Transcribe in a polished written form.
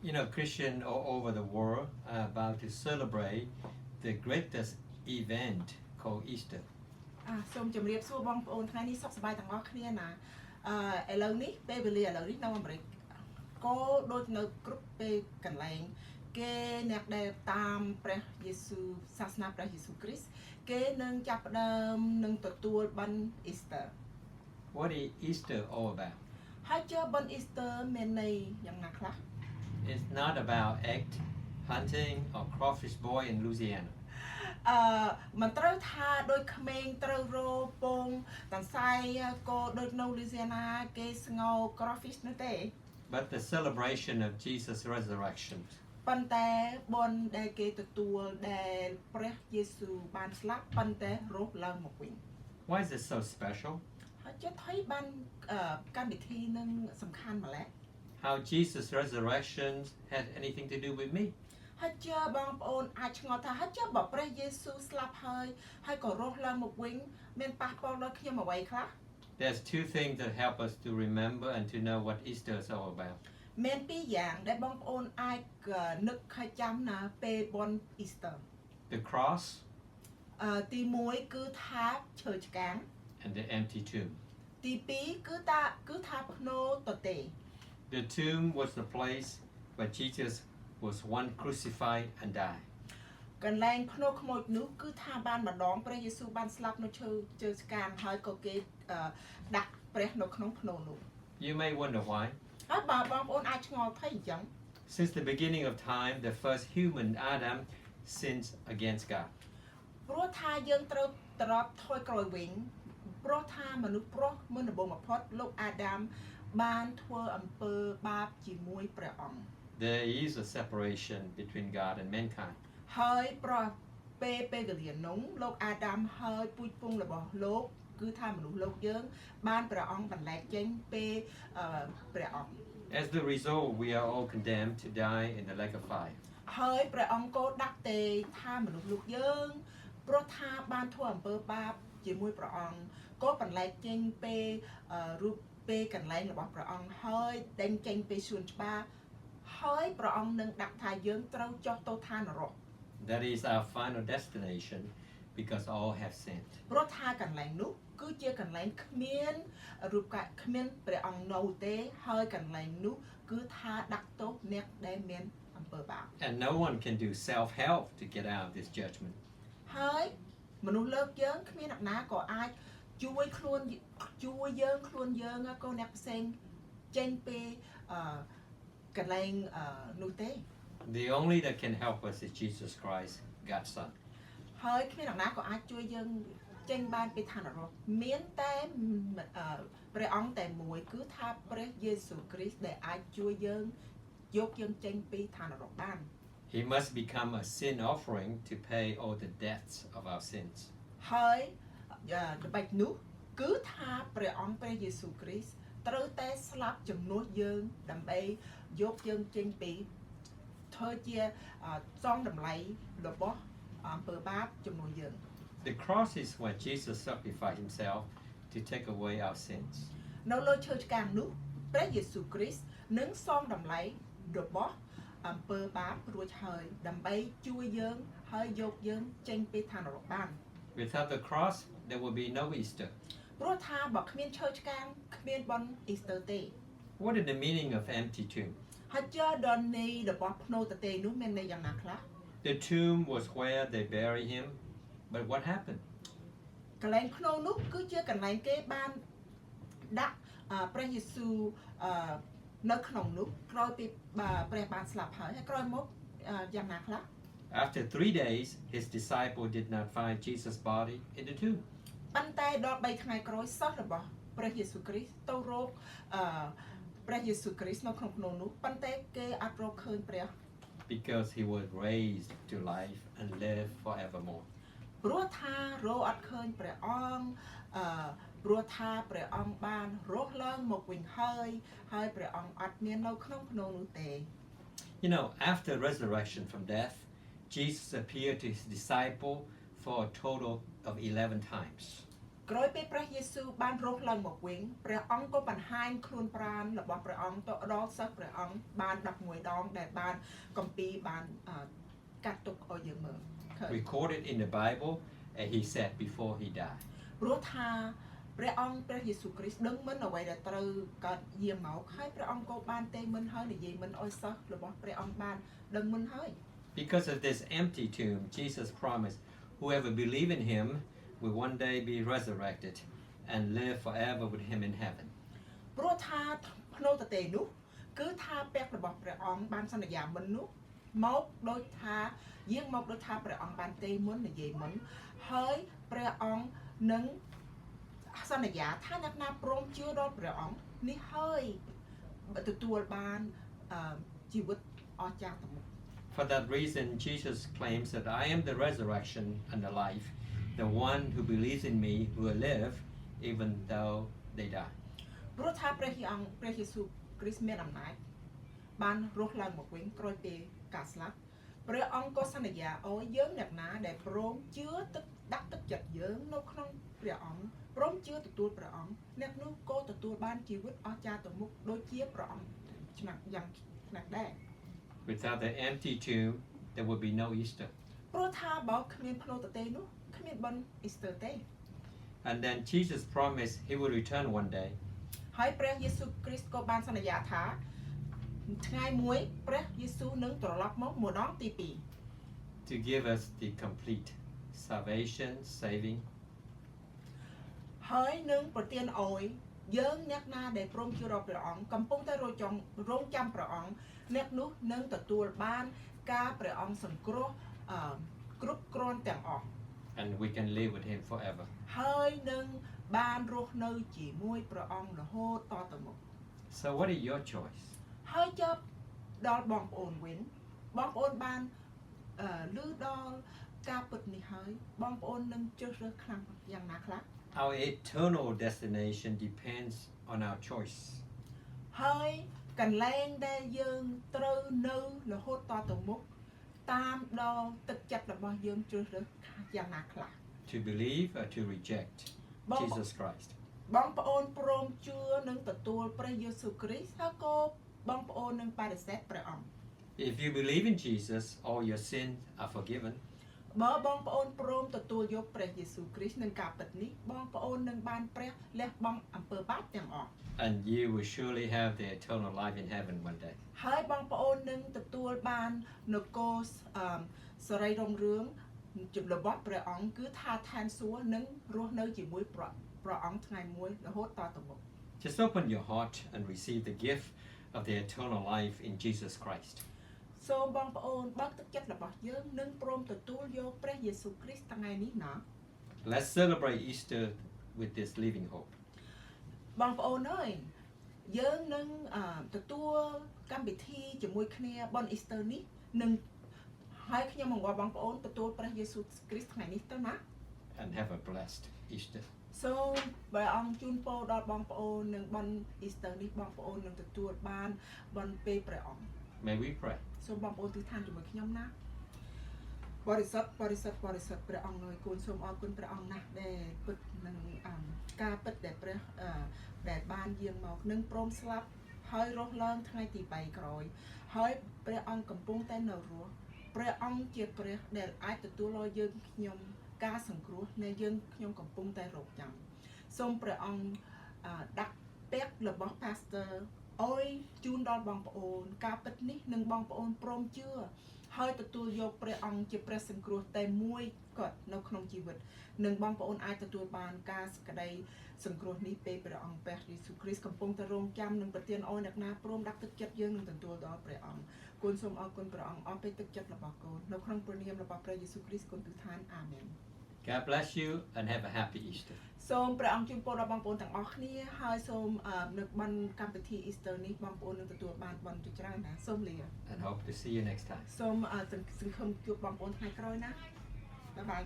You know, Christians all over the world are about to celebrate the greatest event called Easter. សូមជម្រាបសួរបងប្អូនថ្ងៃនេះសុខសប្បាយទាំងអស់គ្នាណាឥឡូវនេះពេលវេលាឥឡូវនេះនៅអាមេរិកក៏ដូចនៅគ្រប់ពេលកន្លែងគេអ្នកដែលតាមព្រះយេស៊ូវសាសនាព្រះយេស៊ូវគ្រីស្ទគេនឹងចាប់ផ្ដើមនឹងទទួលបិណ្ឌ Easter. What is Easter all about? ហើយជើបិណ្ឌ Easter មានន័យយ៉ាងណាខ្លះ It's not about egg hunting or crawfish boy in Louisiana. មិនត្រូវថាដូចក្មេងត្រូវរោពងតន្សៃក៏ដូចនៅ Louisiana គេស្ងោ crawfish នោះទេ But the celebration of Jesus' resurrection. ប៉ុន្តែបុណ្យដែលគេទទួលដែលព្រះយេស៊ូវបានស្លាប់ប៉ុន្តែរស់ឡើងមកវិញ Why is it so special? ហើយចិត្តថ្មីបានកម្មវិធីនឹងសំខាន់ម្ល៉េះ How Jesus' resurrection had anything to do with me? ហើយជើបងប្អូនអាចឆ្ងល់ថាហើយជើបើព្រះយេស៊ូវស្លាប់ហើយក៏រស់ឡើងមកវិញមានប៉ះពាល់ដល់ខ្ញុំអ្វីខ្លះ There's two things that help us to remember and to know what Easter is all about. មានពីរយ៉ាងដែលបងប្អូនអាចនឹកខចាំណាពេលបុណ្យ Easter The cross ទី1គឺថាឈើឆ្កាង and the empty tomb. ទី2គឺថាភ្នូទទេ The tomb was the place where Jesus was one crucified and died. កន្លែងភ្នូខ្មោចនោះគឺថាបានម្ដងព្រះយេស៊ូវបានស្លាប់នៅឈើឆ្កាងហើយក៏គេដាក់ព្រះនៅក្នុងភ្នូនោះ You may wonder why. ហើយបងប្អូនអាចឆ្ងល់ថាអញ្ចឹង Since the beginning of time, the first human, Adam, sinned against God. ព្រោះថាយើងត្រូវត្រឡប់ថយក្រោយវិញព្រោះថាមនុស្សប្រុសមុនដំបូងបំផុតលោកអាដាមបានធ្វើអំពើបាបជាមួយព្រះអង្គ There is a separation between God and mankind. ហើយប្រពេលវេលានោះលោកអាដាមហើយពូជពងរបស់លោកគឺថាមនុស្សលោកយើងបានព្រះអង្គបន្លែកចេញពេលព្រះអង្គ As the result, we are all condemned to die in the lake of fire. ហើយព្រះអង្គក៏ដាក់ទេថាមនុស្សលោកយើងព្រោះថាបានធ្វើអំពើបាបជាមួយព្រះអង្គក៏បន្លែកចេញពេលរូបពេលកន្លែងរបស់ព្រះអង្គហើយដេញចេញពេលសួនច្បារហើយព្រះអង្គនឹងដាក់ថាយើងត្រូវចុះទៅឋាននរក That is our final destination because all have sinned. ព្រោះថាកន្លែងនោះគឺជាកន្លែងគ្មានរូបកាយគ្មានព្រះអង្គនៅទេហើយកន្លែងនោះគឺថាដាក់ទោសអ្នកដែលមានអំពើបាប And no one can do self-help to get out of this judgment. ហើយមនុស្សលើកយើងគ្មានអ្នកណាក៏អាចជួយខ្លួនយើងក៏អ្នកផ្សេងចេញពីកន្លែងនោះទេ The only that can help us is Jesus Christ, God's Son. ហើយគ្មានអ្នកណាក៏អាចជួយយើងចេញបានពីឋាននរកមានតែព្រះអង្គតែមួយគឺថាព្រះយេស៊ូវគ្រីស្ទដែលអាចជួយយើងយកយើងចេញពីឋាននរកបាន He must become a sin offering to pay all the debts of our sins. ហើយល្បិចនោះគឺថាព្រះអង្គព្រះយេស៊ូវគ្រីស្ទត្រូវតែស្លាប់ជំនួសយើងដើម្បីយកយើងចេញពីធ្វើជាសងតម្លៃរបស់អំពើបាបជំនួសយើង The cross is when Jesus sacrificed himself to take away our sins. នៅលើឈើឆ្កាងនោះព្រះយេស៊ូវគ្រីស្ទនឹងសងតម្លៃរបស់អំពើបាបរួចហើយដើម្បីជួយយើងហើយយកយើងចេញពីឋាននរកបាន Without the cross, there will be no Easter. ព្រោះថាបើគ្មានឈើឆ្កាងគ្មានបុណ្យ Easter ទេ What is the meaning of empty tomb? ហើយជាដល់នៃរបស់ភ្នូទទេនោះមានន័យយ៉ាងណាខ្លះ The tomb was where they buried him, but what happened? កន្លែងភ្នូនោះគឺជាកន្លែងគេបានដាក់ព្រះយេស៊ូវនៅក្នុងនោះក្រោយពីព្រះបានស្លាប់ហើយក្រោយមកយ៉ាងណាខ្លះ After 3 days, his disciples did not find Jesus' body in the tomb. ប៉ុន្តែដល់3ថ្ងៃក្រោយសិស្សរបស់ព្រះយេស៊ូវគ្រីស្ទទៅរកព្រះយេស៊ូវគ្រីស្ទនៅក្នុងភ្នូនោះប៉ុន្តែគេអត់រកឃើញព្រះ Because he was raised to life and lived forevermore. ព្រោះថារកអត់ឃើញព្រះអង្គព្រោះថាព្រះអង្គបានរស់ឡើងមកវិញហើយព្រះអង្គអត់មាននៅក្នុងភ្នូនោះទេ You know, after resurrection from death, Jesus appeared to his disciple for a total of 11 times. ក្រោយពេលព្រះយេស៊ូវបានរស់ឡើងមកវិញព្រះអង្គក៏បង្ហាញខ្លួនប្រាណរបស់ព្រះអង្គទៅដល់សិស្សព្រះអង្គបាន11ដងដែលបានគម្ពីរបានកាត់ទុកឲ្យយើងមើល recorded in the Bible, and he said before he died. ព្រោះថាព្រះអង្គព្រះយេស៊ូវគ្រីស្ទដឹងមិនអ្វីដែលត្រូវកើតយាងមកហើយព្រះអង្គក៏បានទេមិនហើយនិយាយមិនឲ្យសិស្សរបស់ព្រះអង្គបានដឹងមិនហើយ Because of this empty tomb, Jesus promised, whoever believe in him will one day be resurrected and live forever with him in heaven. ព្រោះថាភ្នូតទេនោះគឺថាពាក្យរបស់ព្រះអង្គបានសន្យាមុននោះមកដូចថាយាងមកដូចថាព្រះអង្គបានទេមុននិយាយមុនហើយព្រះអង្គនឹងសន្យាថាអ្នកណាព្រមជឿដល់ព្រះអង្គនេះហើយទទួលបានជីវិតអស្ចារ្យទៅមុខ For that reason, Jesus claims that I am the resurrection and the life. The one who believes in me will live even though they die. ព្រោះថាព្រះយេស៊ូវគ្រីស្ទមានអំណាចបានរស់ឡើងមកវិញក្រោយពេលការស្លាប់ព្រះអង្គក៏សន្យាឲ្យយើងអ្នកណាដែលព្រមជឿទឹកដាក់ទឹកចិត្តយើងនៅក្នុងព្រះអង្គព្រមជឿទទួលព្រះអង្គអ្នកនោះក៏ទទួលបានជីវិតអស្ចារ្យទៅមុខដូចជាព្រះអង្គឆ្នាំយ៉ាងណាស់ដែរ Without the empty tomb, there would be no Easter. ព្រោះថាបើគ្មានភ្នូតទេនោះគ្មានបុណ្យអ៊ីស្ទ័រទេ And then Jesus promised he would return one day. ហើយព្រះយេស៊ូវគ្រីស្ទក៏បានសន្យាថាថ្ងៃមួយព្រះយេស៊ូវនឹងត្រឡប់មកម្ដងទី2 to give us the complete salvation, saving. ហើយនឹងប្រទានឲ្យយើងអ្នកណាដែលព្រមជឿដល់ព្រះអង្គកំពុងតែរងចាំព្រះអង្គអ្នកនោះនឹងទទួលបានការព្រះអង្គសង្គ្រោះគ្រប់គ្រាន់ទាំងអស់ And we can live with him forever. ហើយនឹងបានរស់នៅជាមួយព្រះអង្គរហូតតទៅមុខ So what is your choice? ហើយចាប់ដល់បងប្អូនវិញបងប្អូនបានឮដល់ការពិតនេះហើយបងប្អូននឹងជ្រើសរើសខ្លាំងយ៉ាងណាខ្លះ Our eternal destination depends on our choice. ហើយកន្លែងដែលយើងត្រូវនៅរហូតតទៅមុខតាមដល់ទឹកចិត្តរបស់យើងជ្រើសរើសយ៉ាងណាខ្លះ To believe or to reject Bon- Jesus Christ. បងប្អូនព្រមជឿនឹងទទួលព្រះយេស៊ូវគ្រីស្ទហើយក៏បងប្អូននឹងបដិសេធព្រះអង្គ If you believe in Jesus, all your sins are forgiven. បើបងប្អូនព្រមទទួលយកព្រះយេស៊ូវគ្រីស្ទនឹងការពិតនេះបងប្អូននឹងបានព្រះលះបង់អំពើបាបទាំងអស់ And you will surely have the eternal life in heaven one day. ហើយបងប្អូននឹងទទួលបាននគរសរីរុងរឿងរបស់ព្រះអង្គគឺថាឋានសួគ៌នឹងរស់នៅជាមួយព្រះអង្គថ្ងៃមួយរហូតតទៅមុខ Just open your heart and receive the gift of the eternal life in Jesus Christ. សូមបងប្អូនបើកទឹកចិត្តរបស់យើងនិងព្រមទទួលយកព្រះយេស៊ូវគ្រីស្ទថ្ងៃនេះណា Let's celebrate Easter with this living hope. បងប្អូនអើយយើងនឹងទទួលកម្មវិធីជាមួយគ្នាបុណ្យអ៊ីស្ទ័រនេះនឹងហើយខ្ញុំបង្គាប់បងប្អូនទទួលព្រះយេស៊ូវគ្រីស្ទថ្ងៃនេះទៅណា And have a blessed Easter. សូមព្រះអង្គជូនពរដល់បងប្អូននឹងបុណ្យអ៊ីស្ទ័រនេះបងប្អូននឹងទទួលបានបុណ្យពេលព្រះអង្គ May we pray. សូមបងប្អូនទិដ្ឋានជាមួយខ្ញុំណាបរិសុទ្ធបរិសុទ្ធបរិសុទ្ធព្រះអង្គអើយគូនសូមអរគុណព្រះអង្គណាស់ដែលពិតនឹងការពិតដែលព្រះដែលបានយាងមកនឹងព្រមស្លាប់ហើយរស់ឡើងថ្ងៃទី3ក្រោយហើយព្រះអង្គកំពុងតែនៅរស់ព្រះអង្គជាព្រះដែលអាចទទួលឲ្យយើងខ្ញុំការសង្គ្រោះនៃយើងខ្ញុំកំពុងតែរកចាំសូមព្រះអង្គដាក់ពាក្យរបស់ Pastor អើយជូនដល់បងប្អូនការពិតនេះនឹងបងប្អូនព្រមជឿហើយទទួលយកព្រះអង្គជាព្រះសង្គ្រោះតែមួយគាត់នៅក្នុងជីវិតនឹងបងប្អូនអាចទទួលបានការសក្តីសង្គ្រោះនេះពេលព្រះអង្គព្រះយេស៊ូវគ្រីស្ទកំពុងតែរងចាំនឹងប្រទានឲ្យអ្នកណាព្រមដាក់ទឹកចិត្តយើងនឹងទទួលដល់ព្រះអង្គគុណសូមអរគុណព្រះអង្គអស់ពេលទឹកចិត្តរបស់កូននៅក្នុងព្រះនាមរបស់ព្រះយេស៊ូវគ្រីស្ទគុណទូឋានអាមែន God bless you and have a happy Easter. សូមព្រះអង្គជូនពរដល់បងប្អូនទាំងអស់គ្នាហើយសូមនៅបានកម្មវិធី Easter នេះបងប្អូននឹងទទួលបានបុណ្យជាច្រើនណាសូមលា And hope to see you next time. សូមសង្ឃឹមជួបបងប្អូនថ្ងៃក្រោយណាបាយបាយ